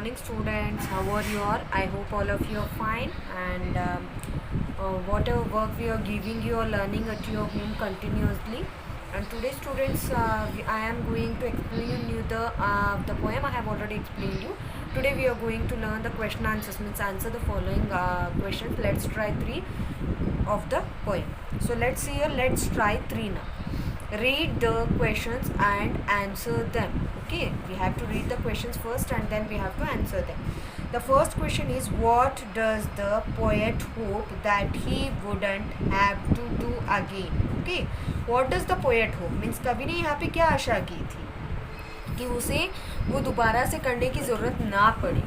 morning, students. How are you all? I hope all of you are fine. And whatever work we are giving, you are learning at your home continuously. And today, students, I am going to explain you the poem I have already explained you. Today, we are going to learn the question answers. Means answer the following questions. Let's try 3 of the poem. So let's see here. Let's try 3 now. Read the questions and answer them. Okay, we have to read the questions first and then we have to answer them. The first question is, what does the poet hope that he wouldn't have to do again? Okay, what does the poet hope means कवि ने यहाँ पे क्या आशा की थी कि उसे वो दोबारा से करने की ज़रूरत ना पड़े.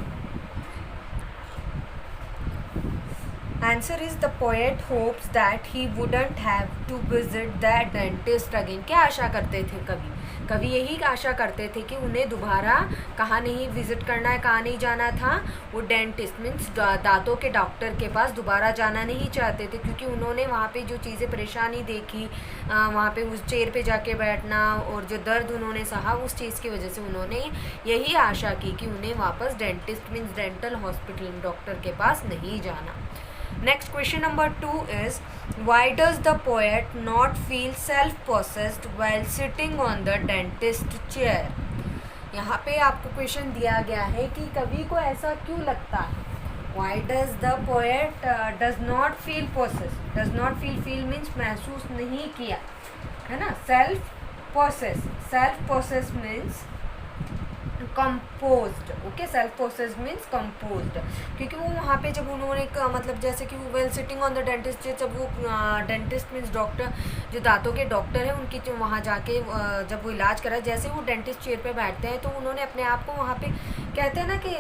Answer is the poet hopes that he wouldn't have to visit the dentist again. क्या आशा करते थे कवि यही आशा करते थे कि उन्हें दोबारा कहाँ नहीं विजिट करना है, कहाँ नहीं जाना था. वो डेंटिस्ट मीन्स दांतों के डॉक्टर के पास दोबारा जाना नहीं चाहते थे, क्योंकि उन्होंने वहाँ पे जो चीज़ें परेशानी देखी, वहाँ पे उस चेयर पे जाके बैठना और जो दर्द उन्होंने सहा, उस चीज़ की वजह से उन्होंने यही आशा की कि उन्हें वापस dentist means dental hospital doctor के पास नहीं जाना. Next question number 2 is, why does the poet not feel self-possessed while sitting on the dentist chair? यहाँ पे आपको क्वेश्चन दिया गया है कि कवि को ऐसा क्यों लगता है. Why does the poet does not feel possessed? Does not feel means महसूस नहीं किया, है ना. self-possessed means composed. Okay, self possess means composed, क्योंकि वो वहाँ पे जब उन्होंने मतलब जैसे कि वो well sitting on the dentist chair, जब वो डेंटिस्ट मीन्स डॉक्टर जो दांतों के डॉक्टर हैं उनकी जो वहाँ जाके जब वो इलाज करा, जैसे वो डेंटिस्ट चेयर पे बैठते हैं तो उन्होंने अपने आप को वहाँ पे कहते हैं ना कि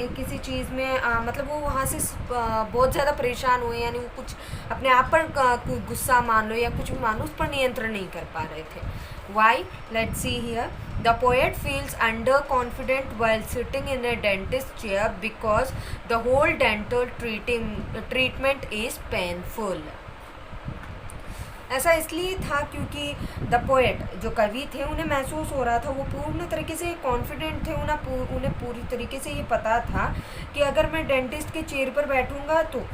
एक किसी चीज़ में मतलब वो वहाँ से बहुत ज़्यादा परेशान हुए, यानी वो कुछ अपने आप पर गुस्सा मान लो या कुछ भी मान लो, उस पर नियंत्रण नहीं कर पा रहे थे. Why? Let's see here. The poet feels underconfident while sitting in a dentist chair because the whole dental treatment is painful. ऐसा इसलिए था क्योंकि द पोएट जो कवि थे उन्हें महसूस हो रहा था, वो पूर्ण तरीके से कॉन्फिडेंट थे, उन्हें पूरी तरीके से ये पता था कि अगर मैं डेंटिस्ट के चेयर पर बैठूंगा तो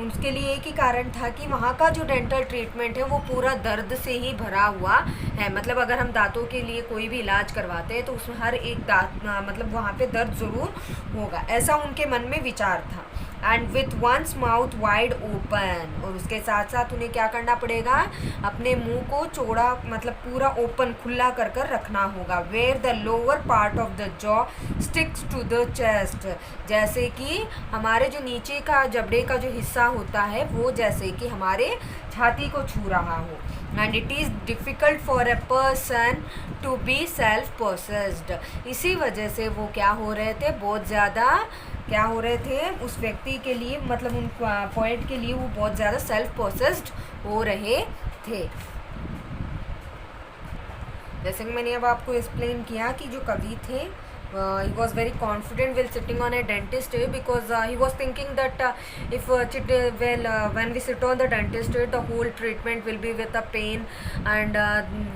उसके लिए एक ही कारण था कि वहाँ का जो डेंटल ट्रीटमेंट है वो पूरा दर्द से ही भरा हुआ है. मतलब अगर हम दांतों के लिए कोई भी इलाज करवाते हैं तो उसमें हर एक दांत मतलब वहाँ पे दर्द ज़रूर होगा, ऐसा उनके मन में विचार था. And with one's mouth wide open, और उसके साथ साथ उन्हें क्या करना पड़ेगा, अपने मुंह को चौड़ा मतलब पूरा ओपन खुला कर कर रखना होगा. Where the lower part of the jaw sticks to the chest, जैसे कि हमारे जो नीचे का जबड़े का जो हिस्सा होता है वो जैसे कि हमारे छाती को छू रहा हो. And it is difficult for a person to be self possessed. इसी वजह से वो क्या हो रहे थे, बहुत ज़्यादा क्या हो रहे थे उस व्यक्ति के लिए, मतलब उन पोएट के लिए वो बहुत ज़्यादा सेल्फ पोसेस्ड हो रहे थे. जैसे कि मैंने अब आपको एक्सप्लेन किया कि जो कवि थे he was very confident while sitting on a dentist chair because he was thinking that when we sit on the dentist chair, the whole treatment will be with a pain, and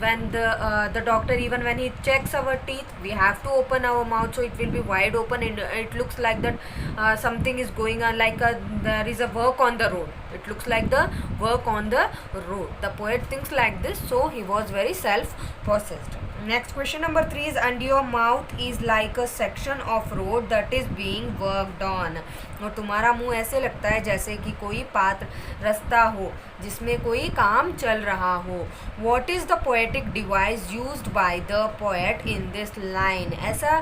when the doctor, even when he checks our teeth, we have to open our mouth, so it will be wide open and it looks like that something is going on, like there is a work on the road. It looks like the work on the road. The poet thinks like this, so he was very self-possessed. Next question number 3 is, and your mouth is like a section of road that is being worked on. और तुम्हारा मुंह ऐसे लगता है जैसे कि कोई पात्र रास्ता हो जिसमें कोई काम चल रहा हो. What is the poetic device used by the poet in this line? ऐसा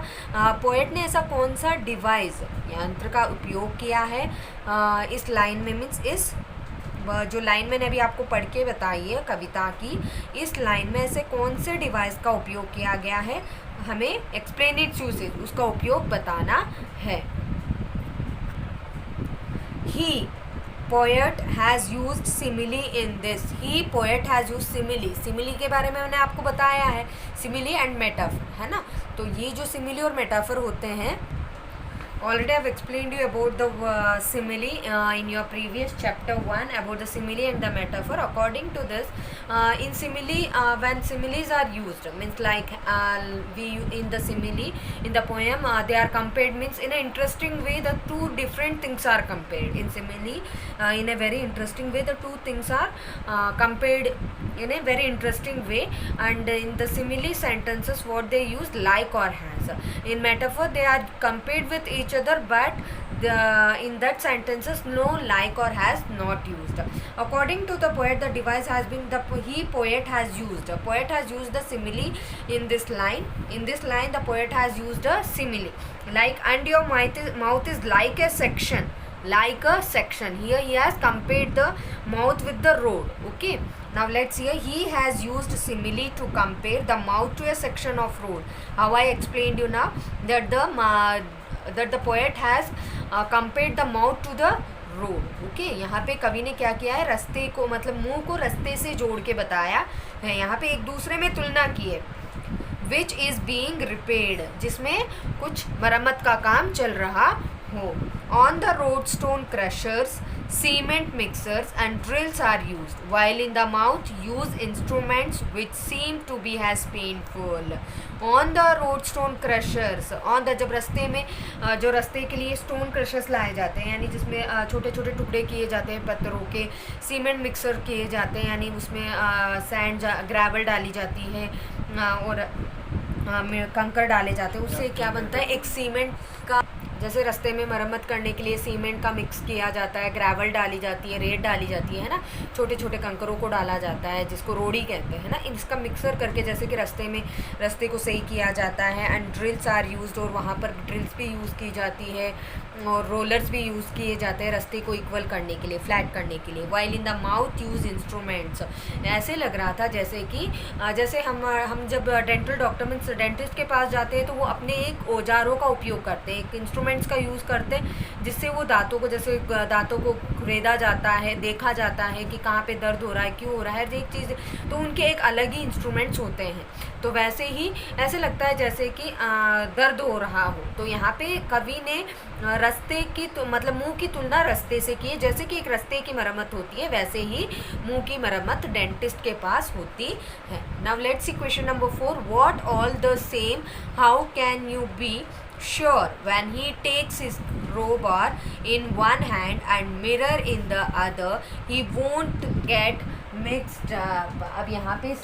पोएट ने ऐसा कौन सा डिवाइस यंत्र का उपयोग किया है इस लाइन में, मीन्स इस जो लाइन मैंने अभी आपको पढ़ के बताई है कविता की, इस लाइन में ऐसे कौन से डिवाइस का उपयोग किया गया है, हमें एक्सप्लेन इट्स यूसेज, उसका उपयोग बताना है. He poet has used simile in this. He poet has used simile. Simile के बारे में मैंने आपको बताया है, सिमिली एंड मेटाफर, है ना. तो ये जो सिमिली और मेटाफर होते हैं Already I've explained you about the simile in your previous chapter 1 about the simile and the metaphor. According to this, in simile, when similes are used, means like we in the simile in the poem, they are compared, means in an interesting way the two different things are compared. In simile, in a very interesting way the two things are compared in a very interesting way. And in the simile sentences, what they use, like or has. In metaphor, they are compared with each other, but in that sentences no like or has not used. According to the poet, the device has been poet has used the simile in this line. In this line, the poet has used a simile, like, and your mouth is like a section, like a section. Here he has compared the mouth with the road. Okay, now let's see. He has used simile to compare the mouth to a section of road. How I explained you now that the poet has compared the mouth to the road. Okay, यहाँ पे कवि ने क्या किया है, रास्ते को मतलब मुंह को रास्ते से जोड़ के बताया है. यहाँ पे एक दूसरे में तुलना की है. विच इज़ बीइंग रिपेयर्ड, जिसमें कुछ मरम्मत का काम चल रहा हो. On the road stone crushers, cement mixers and drills are used, while in the mouth use instruments which seem to be as painful. On the road stone crushers, on the, जब रास्ते में जो रास्ते के लिए स्टोन क्रशर्स लाए जाते हैं, यानी जिसमें छोटे छोटे टुकड़े किए जाते हैं पत्थरों के, सीमेंट मिक्सर किए जाते हैं, यानी उसमें सैंड ग्रेवल डाली जाती है और कंकर डाले जाते हैं. उससे क्या बनता है, एक सीमेंट का, जैसे रास्ते में मरम्मत करने के लिए सीमेंट का मिक्स किया जाता है, ग्रेवल डाली जाती है, रेत डाली जाती है ना, छोटे छोटे कंकरों को डाला जाता है जिसको रोड़ी कहते हैं ना. इसका मिक्सर करके जैसे कि रास्ते को सही किया जाता है. एंड ड्रिल्स आर यूज्ड, और वहाँ पर ड्रिल्स भी यूज़ की जाती है और रोलर्स भी यूज़ किए जाते हैं रास्ते को इक्वल करने के लिए, फ्लैट करने के लिए. While in the mouth use instruments. ऐसे लग रहा था जैसे कि जैसे हम जब डेंटल डॉक्टर मीन्स डेंटिस्ट के पास जाते हैं तो वो अपने एक औजारों का उपयोग करते हैं, एक इंस्ट्रूमेंट्स का यूज़ करते हैं, जिससे वो दांतों को, जैसे दांतों को खुरेदा जाता है, देखा जाता है कि कहाँ पे दर्द हो रहा है, क्यों हो रहा है, हर एक चीज़. तो उनके एक अलग ही इंस्ट्रूमेंट्स होते हैं. तो वैसे ही ऐसे लगता है जैसे कि दर्द हो रहा हो. तो यहाँ पे कवि ने रास्ते की मतलब मुंह की तुलना रास्ते से की है. जैसे कि एक रास्ते की मरम्मत होती है, वैसे ही मुंह की मरम्मत डेंटिस्ट के पास होती है. Now let's see question number 4. What all the same, how can you be sure when he takes his crowbar in one hand and mirror in the other he won't get mixed up. अब यहाँ पे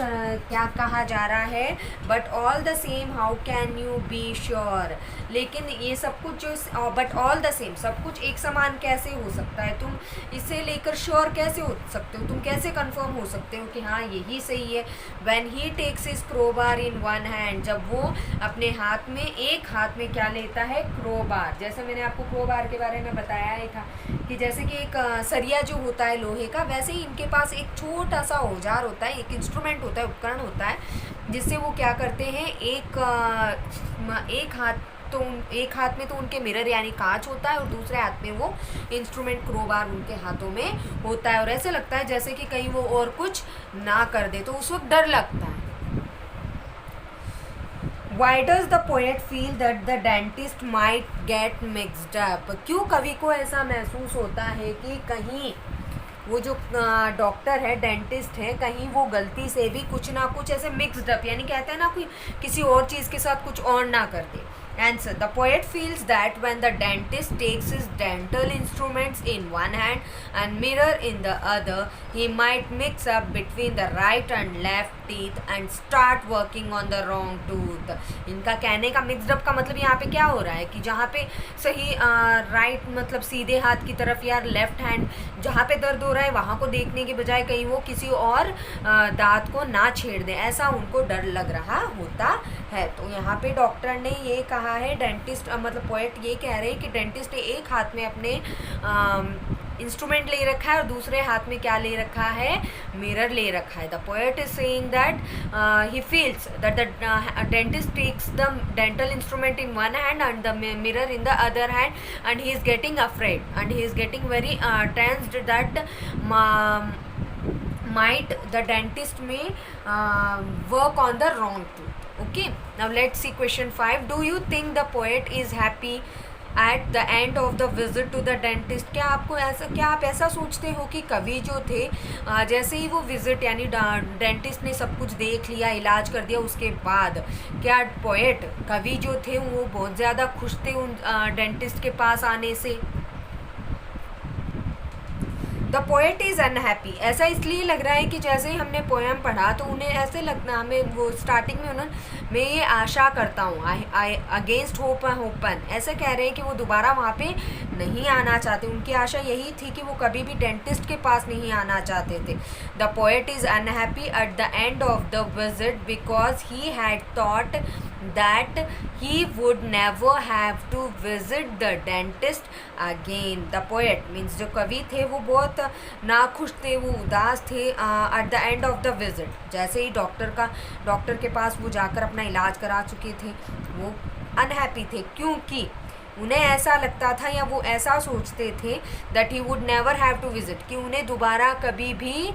क्या कहा जा रहा है, but all the same how can you be sure. लेकिन ये सब कुछ जो बट ऑल द सेम, सब कुछ एक समान कैसे हो सकता है, तुम इसे लेकर श्योर कैसे हो सकते हो, तुम कैसे कंफर्म हो सकते हो कि हाँ यही सही है. When he takes his crowbar in one hand, जब वो अपने हाथ में, एक हाथ में क्या लेता है, क्रोबार. जैसे मैंने आपको क्रोबार के बारे में बताया ही था कि जैसे कि एक सरिया जो होता है लोहे का, वैसे ही इनके पास एक छोटा सा औजार होता है, एक इंस्ट्रूमेंट होता है, उपकरण होता है, जिससे वो क्या करते हैं, एक हाथ में तो उनके मिरर यानी कांच होता है और दूसरे हाथ में वो इंस्ट्रूमेंट क्रोबार उनके हाथों में होता है. और ऐसे लगता है जैसे कि कहीं वो और कुछ ना कर दे, तो उस वक्त डर लगता है. Why does the poet feel that the dentist might get mixed up? क्यों कवि को ऐसा महसूस होता है कि कहीं वो जो डॉक्टर है, डेंटिस्ट है, कहीं वो गलती से भी कुछ ना कुछ ऐसे मिक्सड अप, यानी कहते हैं ना कोई किसी और चीज़ के साथ कुछ और ना कर दे. Answer. The poet feels that when the dentist takes his dental instruments in one hand and mirror in the other, he might mix up between the right and left teeth and start working on the wrong tooth. इनका कहने का mixed up का मतलब यहाँ पे क्या हो रहा है कि जहाँ पे सही राइट मतलब सीधे हाथ की तरफ या लेफ्ट हैंड जहाँ पे दर्द हो रहा है वहाँ को देखने के बजाय कहीं वो किसी और दांत को ना छेड़ दे, ऐसा उनको डर लग रहा होता है. तो यहाँ पे डॉक्टर ने ये कहा है, डेंटिस्ट मतलब पोएट ये कह रहे हैं कि डेंटिस्ट ने एक हाथ में अपने इंस्ट्रूमेंट ले रखा है और दूसरे हाथ में क्या ले रखा है, मिरर ले रखा है. The poet is saying that he feels that the dentist takes the dental instrument in one hand and the mirror in the other hand and he is getting afraid and he is getting very tensed that might the dentist may work on the wrong tooth. Okay, now let's see question 5. Do you think the poet is happy at the end of the visit to the dentist, क्या आप ऐसा सोचते हो कि कवि जो थे जैसे ही वो विजिट यानी डेंटिस्ट ने सब कुछ देख लिया, इलाज कर दिया, उसके बाद क्या पोएट कवि जो थे वो बहुत ज़्यादा खुश थे उन डेंटिस्ट के पास आने से? द पोएट इज़ अनहैप्पी, ऐसा इसलिए लग रहा है कि जैसे ही हमने पोएम पढ़ा तो उन्हें ऐसे लगना, हमें वो स्टार्टिंग में उन्होंने मैं ये आशा करता हूँ, आई अगेंस्ट होपन, ऐसे कह रहे हैं कि वो दोबारा वहाँ पे नहीं आना चाहते, उनकी आशा यही थी कि वो कभी भी डेंटिस्ट के पास नहीं आना चाहते थे। The poet is unhappy eight the end of the visit because he had thought that he would never have to visit the dentist again. The poet means जो कवि थे वो बहुत नाखुश थे, वो उदास थे at the end of the visit, जैसे ही डॉक्टर के पास वो जाकर अपना इलाज करा चुके थे वो अनहैप्पी थे, क्योंकि उन्हें ऐसा लगता था या वो ऐसा सोचते थे that he would never have to visit, कि उन्हें कभी भी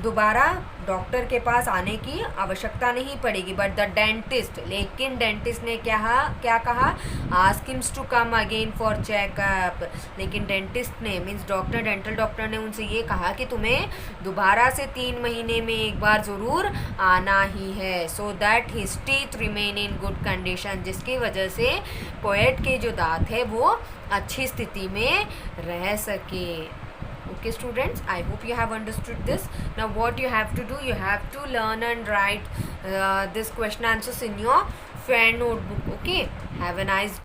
दोबारा डॉक्टर के पास आने की आवश्यकता नहीं पड़ेगी। बट द डेंटिस्ट, लेकिन डेंटिस्ट ने क्या कहा, ask him to come again for checkup, लेकिन डेंटिस्ट ने मीन्स डेंटल डॉक्टर ने उनसे ये कहा कि तुम्हें दोबारा से 3 महीने में एक बार ज़रूर आना ही है, so that his teeth remain in good condition, जिसकी वजह से पोएट के जो दांत है वो अच्छी स्थिति में रह सके। Okay students, I hope you have understood this. Now what you have to do, you have to learn and write this question answers in your fair notebook. Okay, have a nice